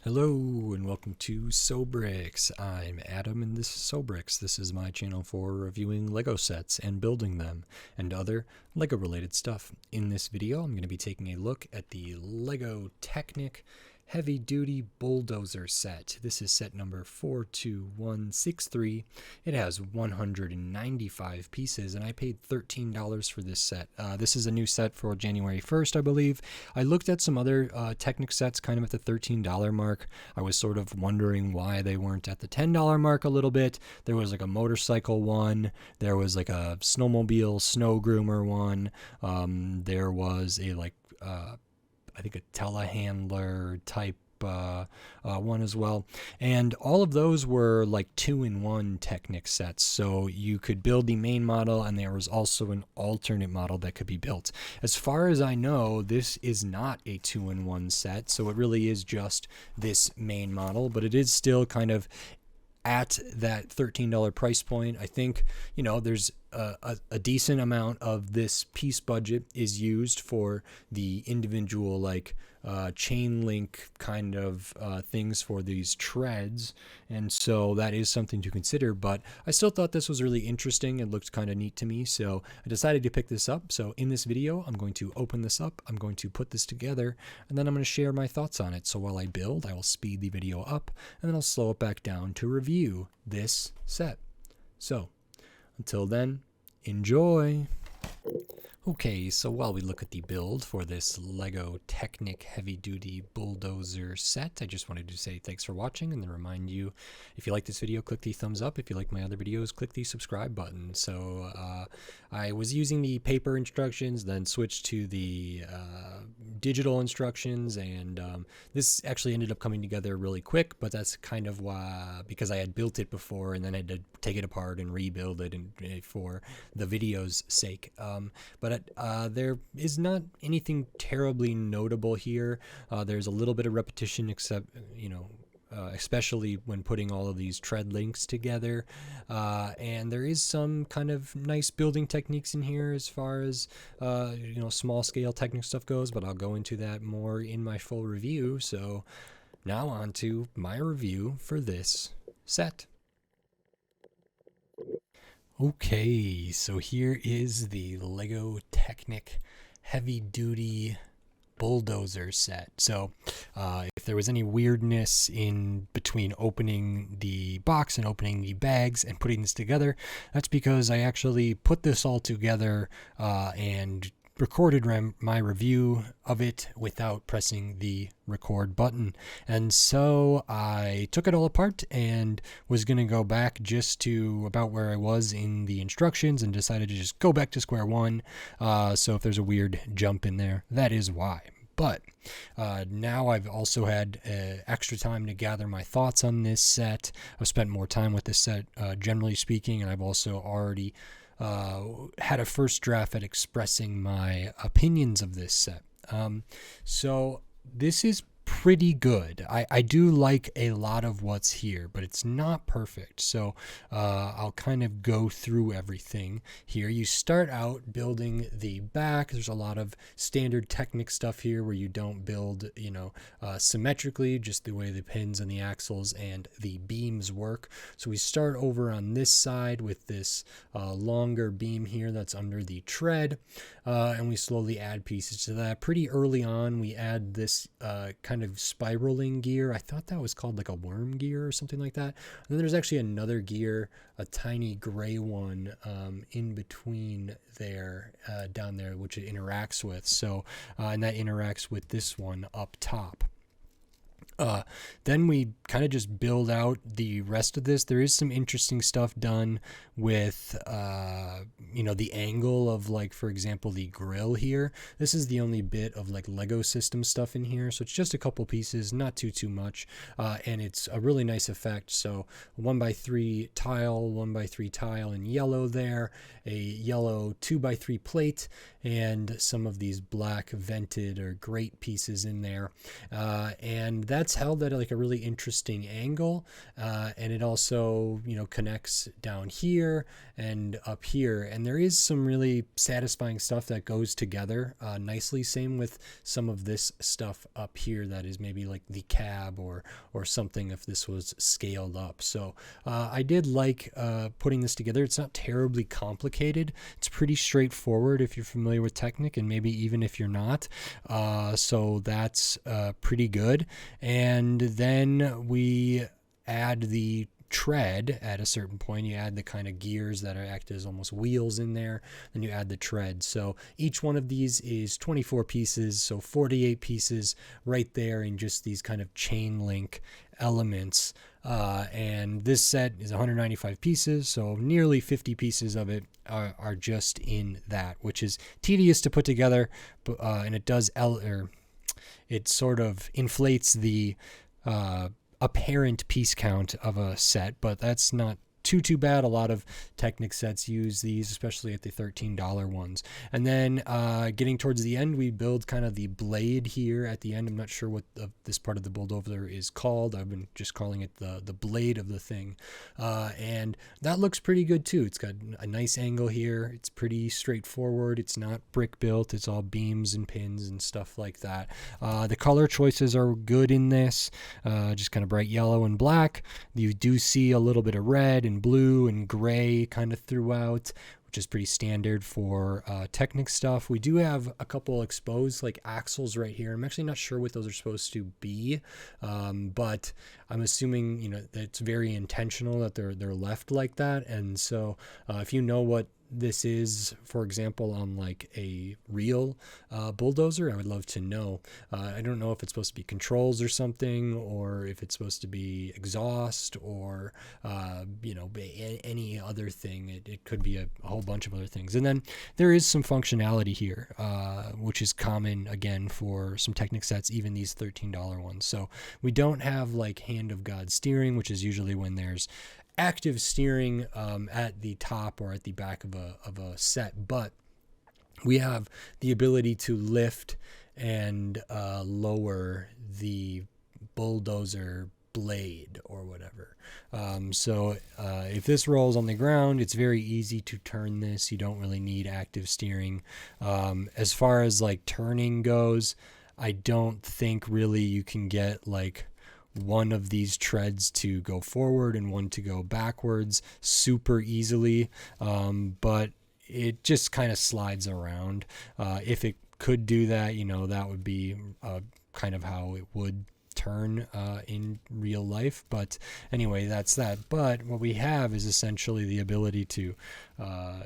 Hello and welcome to Sobrix. I'm Adam and this is Sobrix. This is my channel for reviewing LEGO sets and building them and other LEGO related stuff. In this video I'm going to be taking a look at the LEGO Technic Heavy-Duty Bulldozer set. This is set number 42163. It has 195 pieces and I paid $13 for this set. This is a new set for January 1st, I believe. I looked at some other Technic sets kind of at the $13 mark. I was sort of wondering why they weren't at the $10 mark a little bit. There was like a motorcycle one. There was like a snowmobile, snow groomer one. There was a I think a telehandler type one as well, and all of those were like 2-in-1 Technic sets, so you could build the main model and there was also an alternate model that could be built. As far as I know, this is not a 2-in-1 set, so it really is just this main model, but it is still kind of at that $13 price point. I think, you know, there's a decent amount of this piece budget is used for the individual chain link kind of things for these treads, and so that is something to consider. But I still thought this was really interesting. It looked kind of neat to me, so I decided to pick this up. So in this video I'm going to open this up, I'm going to put this together, and then I'm going to share my thoughts on it. So while I build, I will speed the video up and then I'll slow it back down to review this set. So until then, enjoy! Okay, so while we look at the build for this LEGO Technic Heavy-Duty Bulldozer set, I just wanted to say thanks for watching and then remind you, if you like this video, click the thumbs up. If you like my other videos, click the subscribe button. So I was using the paper instructions, then switched to the digital instructions, and this actually ended up coming together really quick, but that's kind of why, because I had built it before and then I had to take it apart and rebuild it for the video's sake. But there is not anything terribly notable here. There's a little bit of repetition, except, you know, especially when putting all of these tread links together. And there is some kind of nice building techniques in here as far as, you know, small scale Technic stuff goes, but I'll go into that more in my full review. So now on to my review for this set. Okay, so here is the LEGO Technic Heavy-Duty Bulldozer set. So if there was any weirdness in between opening the box and opening the bags and putting this together, that's because I actually put this all together and recorded my review of it without pressing the record button. And so I took it all apart and was going to go back just to about where I was in the instructions and decided to just go back to square one. So if there's a weird jump in there, that is why. But now I've also had extra time to gather my thoughts on this set. I've spent more time with this set, generally speaking, and I've also already had a first draft at expressing my opinions of this set. So this is pretty good. I do like a lot of what's here, but it's not perfect. So I'll kind of go through everything here. You start out building the back. There's a lot of standard Technic stuff here where you don't build, you know, symmetrically, just the way the pins and the axles and the beams work. So we start over on this side with this longer beam here that's under the tread, and we slowly add pieces to that. Pretty early on we add this kind of spiraling gear. I thought that was called like a worm gear or something like that. And then there's actually another gear, a tiny gray one in between there, down there, which it interacts with. So and that interacts with this one up top. Then we kind of just build out the rest of this. There is some interesting stuff done with, you know, the angle of, like, for example, the grill here. This is the only bit of like Lego system stuff in here. So it's just a couple pieces, not too much. And it's a really nice effect. So 1x3 tile, 1x3 tile in yellow there, a yellow 2x3 plate, and some of these black vented or grate pieces in there. And that's held at like a really interesting interesting angle, and it also, you know, connects down here and up here, and there is some really satisfying stuff that goes together nicely. Same with some of this stuff up here that is maybe like the cab or something if this was scaled up. So I did like putting this together. It's not terribly complicated. It's pretty straightforward if you're familiar with Technic, and maybe even if you're not. So that's pretty good. And then we add the tread at a certain point. You add the kind of gears that act as almost wheels in there, then you add the tread. So each one of these is 24 pieces, so 48 pieces right there in just these kind of chain link elements. And this set is 195 pieces, so nearly 50 pieces of it are just in that, which is tedious to put together, but, and it does it sort of inflates the apparent piece count of a set, but that's not too bad. A lot of Technic sets use these, especially at the $13 ones. And then getting towards the end, we build kind of the blade here at the end. I'm not sure what this part of the bulldozer is called. I've been just calling it the blade of the thing. And that looks pretty good too. It's got a nice angle here. It's pretty straightforward. It's not brick built. It's all beams and pins and stuff like that. The color choices are good in this, just kind of bright yellow and black. You do see a little bit of red and blue and gray kind of throughout, which is pretty standard for Technic stuff. We do have a couple exposed like axles right here. I'm actually not sure what those are supposed to be, but I'm assuming, you know, that it's very intentional that they're left like that. And so if you know what this is, for example, on like a real bulldozer, I would love to know. I don't know if it's supposed to be controls or something, or if it's supposed to be exhaust, or you know, any other thing. It could be a whole bunch of other things. And then there is some functionality here, which is common again for some Technic sets, even these $13 ones. So we don't have like hand of God steering, which is usually when there's active steering at the top or at the back of a set, but we have the ability to lift and lower the bulldozer blade or whatever. So if this rolls on the ground, it's very easy to turn this. You don't really need active steering. As far as like turning goes, I don't think really you can get like one of these treads to go forward and one to go backwards super easily, but it just kind of slides around. If it could do that, you know, that would be kind of how it would turn in real life. But anyway, that's that. But what we have is essentially the ability to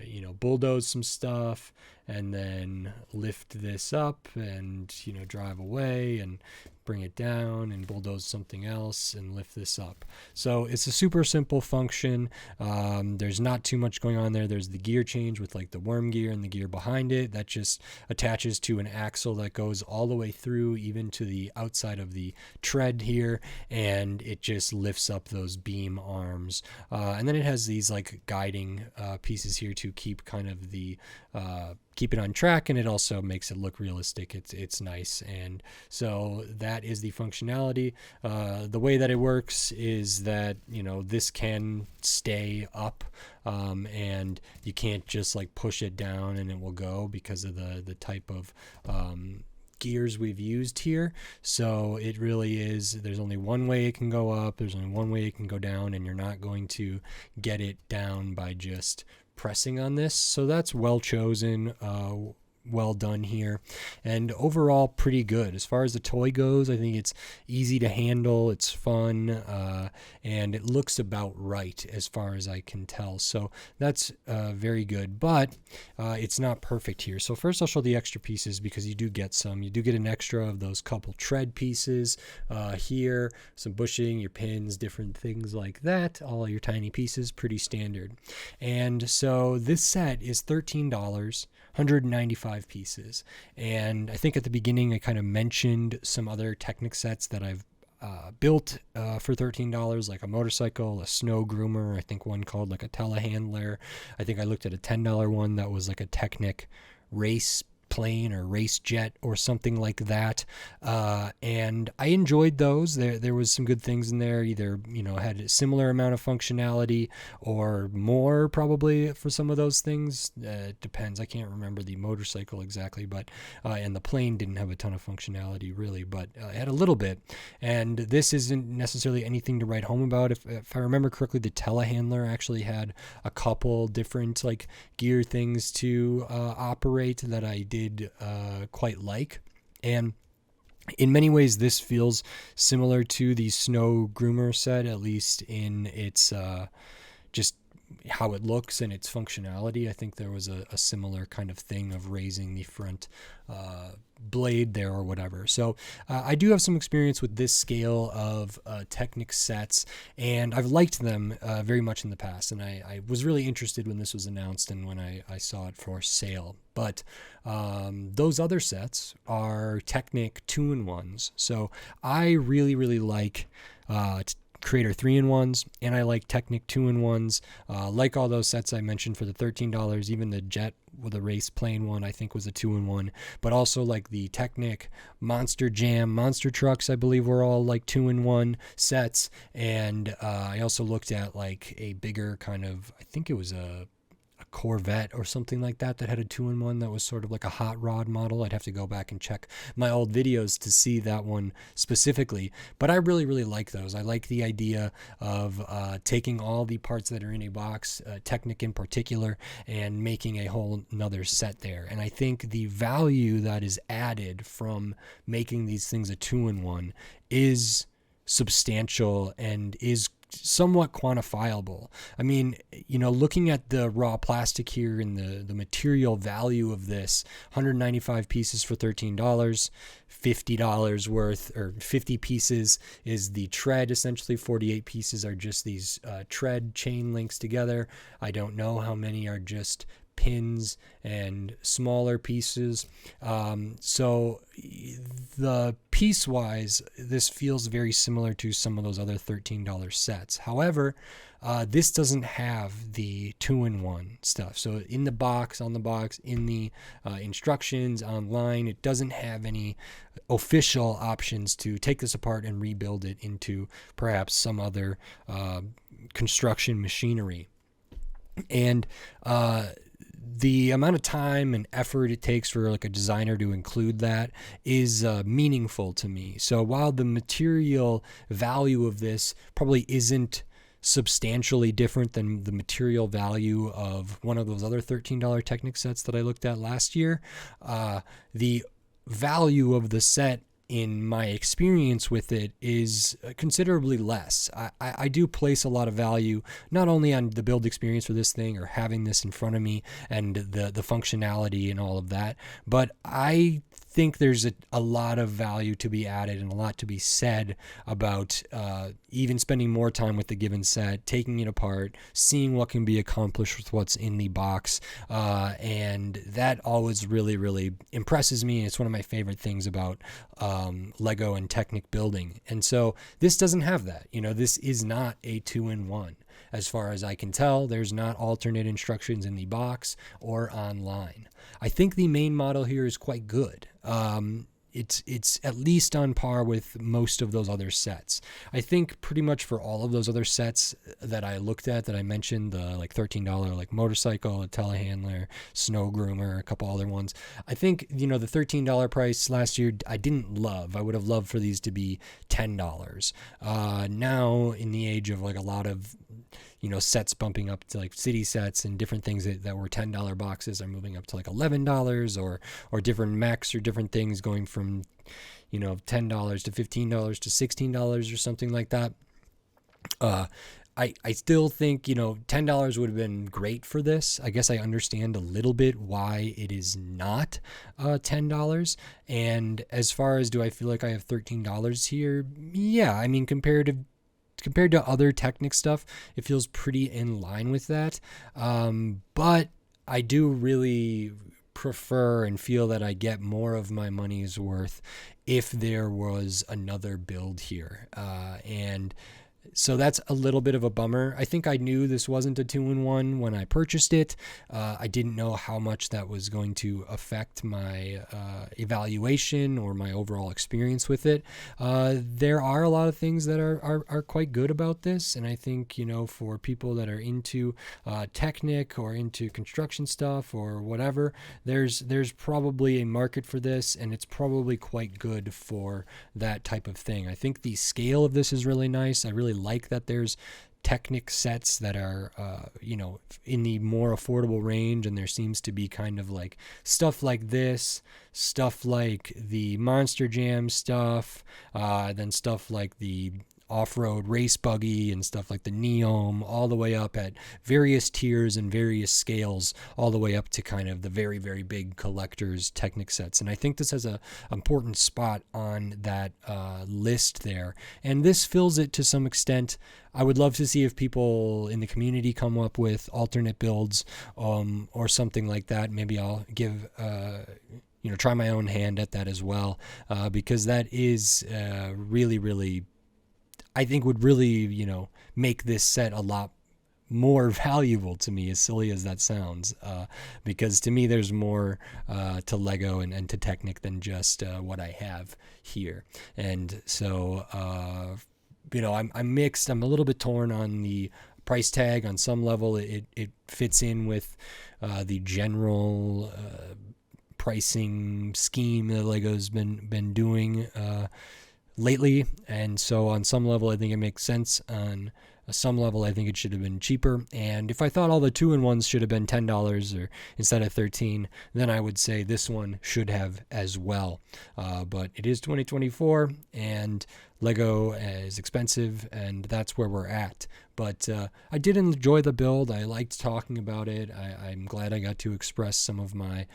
you know, bulldoze some stuff and then lift this up and, you know, drive away and bring it down and bulldoze something else and lift this up. So it's a super simple function. There's not too much going on there. There's the gear change with like the worm gear and the gear behind it that just attaches to an axle that goes all the way through, even to the outside of the tread here, and it just lifts up those beam arms. And then it has these like guiding pieces here to keep kind of the keep it on track, and it also makes it look realistic. It's nice. And so that is the functionality. The way that it works is that, you know, this can stay up, and you can't just like push it down and it will go because of the type of gears we've used here. So it really is, there's only one way it can go up, there's only one way it can go down, and you're not going to get it down by just pressing on this. So that's well chosen, well done here, and overall pretty good. As far as the toy goes, I think it's easy to handle, it's fun, and it looks about right as far as I can tell. So that's very good, but it's not perfect here. So first I'll show the extra pieces, because you do get some. You do get an extra of those couple tread pieces here, some bushing, your pins, different things like that, all your tiny pieces, pretty standard. And so this set is $13, 195 pieces. And I think at the beginning I kind of mentioned some other Technic sets that I've built for $13, like a motorcycle, a snow groomer, I think one called like a telehandler. I think I looked at a $10 one that was like a Technic race plane or race jet or something like that. And I enjoyed those. There was some good things in there, either, had a similar amount of functionality or more probably for some of those things. It depends. I can't remember the motorcycle exactly, but and the plane didn't have a ton of functionality really, but it had a little bit. And this isn't necessarily anything to write home about. If I remember correctly, the telehandler actually had a couple different like gear things to operate that I did quite like. And in many ways, this feels similar to the Snow Groomer set, at least in its just how it looks and its functionality. I think there was a similar kind of thing of raising the front blade there or whatever. So I do have some experience with this scale of Technic sets, and I've liked them very much in the past, and I was really interested when this was announced and when I saw it for sale. But those other sets are Technic 2-in-1s. So I really like Creator 3-in-1s, and I like Technic 2-in-1s. Like all those sets I mentioned for the $13, even the Jet with a race plane one I think was a 2-in-1, but also like the Technic Monster Jam monster trucks, I believe were all like 2-in-1 sets. And I also looked at like a bigger kind of, I think it was a Corvette or something like that had a 2-in-1 that was sort of like a hot rod model. I'd have to go back and check my old videos to see that one specifically, but I really like those. I like the idea of taking all the parts that are in a box, Technic in particular, and making a whole another set there. And I think the value that is added from making these things a 2-in-1 is substantial and is somewhat quantifiable. I mean, looking at the raw plastic here and the material value of this, 195 pieces for $13, $50 worth, or 50 pieces is the tread, essentially 48 pieces are just these tread chain links together. I don't know how many are just pins and smaller pieces. So the piece wise, this feels very similar to some of those other $13 sets. However, this doesn't have the 2-in-1 stuff. So in the box, on the box, in the instructions online, it doesn't have any official options to take this apart and rebuild it into perhaps some other construction machinery. And the amount of time and effort it takes for like a designer to include that is meaningful to me. So while the material value of this probably isn't substantially different than the material value of one of those other $13 Technic sets that I looked at last year, the value of the set in my experience with it is considerably less. I do place a lot of value not only on the build experience for this thing or having this in front of me and the functionality and all of that, but I think there's a lot of value to be added and a lot to be said about even spending more time with the given set, taking it apart, seeing what can be accomplished with what's in the box, and that always really impresses me. It's one of my favorite things about Lego and Technic building. And so this doesn't have that. This is not a 2-in-1. As far as I can tell, there's not alternate instructions in the box or online. I think the main model here is quite good. It's at least on par with most of those other sets. I think pretty much for all of those other sets that I looked at, that I mentioned, the like $13 like motorcycle, a telehandler, Snow Groomer, a couple other ones, I think the $13 price last year I didn't love. I would have loved for these to be $10. Now in the age of like a lot of sets bumping up to like city sets and different things that were $10 boxes are moving up to like $11, or different mechs or different things going from $10 to $15 to $16 or something like that. I still think $10 would have been great for this. I guess I understand a little bit why it is not $10. And as far as do I feel like I have $13 here? Yeah, I mean compared to other Technic stuff, it feels pretty in line with that. But I do really prefer and feel that I get more of my money's worth if there was another build here. And So that's a little bit of a bummer. I think I knew this wasn't a 2-in-1 when I purchased it. I didn't know how much that was going to affect my evaluation or my overall experience with it. There are a lot of things that are quite good about this, and I think, for people that are into Technic or into construction stuff or whatever, there's probably a market for this, and it's probably quite good for that type of thing. I think the scale of this is really nice. I really like that there's Technic sets that are, in the more affordable range, and there seems to be kind of like stuff like this, stuff like the Monster Jam stuff, then stuff like the off-road race buggy and stuff like the Neome, all the way up at various tiers and various scales, all the way up to kind of the very, very big collector's Technic sets. And I think this has a important spot on that list there, and this fills it to some extent. I would love to see if people in the community come up with alternate builds or something like that. Maybe I'll give try my own hand at that as well, because that is really, really, I think would really, make this set a lot more valuable to me, as silly as that sounds, because to me there's more to Lego and to Technic than just what I have here. And so, I'm mixed. I'm a little bit torn on the price tag. On some level, it fits in with the general pricing scheme that Lego's been doing lately, and so on some level I think it makes sense. On some level I think it should have been cheaper, and if I thought all the 2-in-1s should have been $10 or instead of $13, then I would say this one should have as well. But it is 2024 and Lego is expensive, and that's where we're at. But I did enjoy the build. I liked talking about it. I'm glad I got to express some of my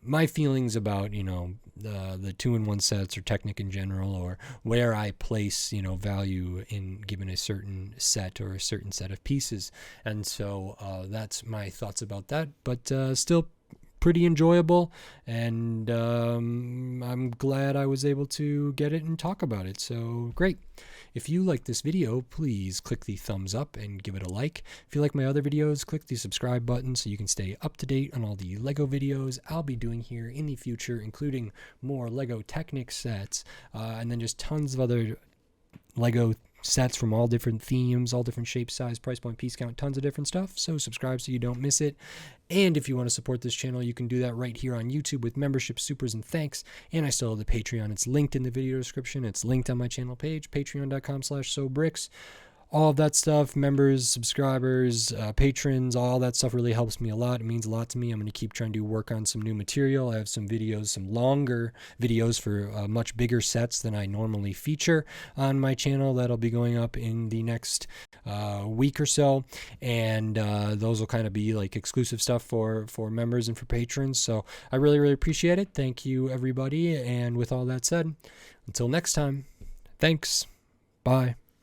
my feelings about the 2-in-1 sets or Technic in general, or where I place value in given a certain set or a certain set of pieces. And so that's my thoughts about that. But still pretty enjoyable, and I'm glad I was able to get it and talk about it. So great. If you like this video, please click the thumbs up and give it a like. If you like my other videos, click the subscribe button so you can stay up to date on all the Lego videos I'll be doing here in the future, including more Lego Technic sets, and then just tons of other Lego sets from all different themes, all different shapes, size, price point, piece count, tons of different stuff. So subscribe so you don't miss it. And if you want to support this channel, you can do that right here on YouTube with membership, supers, and thanks. And I still have the Patreon. It's linked in the video description. It's linked on my channel page, patreon.com/sobricks. All of that stuff, members, subscribers, patrons, all that stuff really helps me a lot. It means a lot to me. I'm going to keep trying to work on some new material. I have some videos, some longer videos for much bigger sets than I normally feature on my channel that'll be going up in the next week or so. And those will kind of be like exclusive stuff for members and for patrons. So I really, really appreciate it. Thank you, everybody. And with all that said, until next time, thanks. Bye.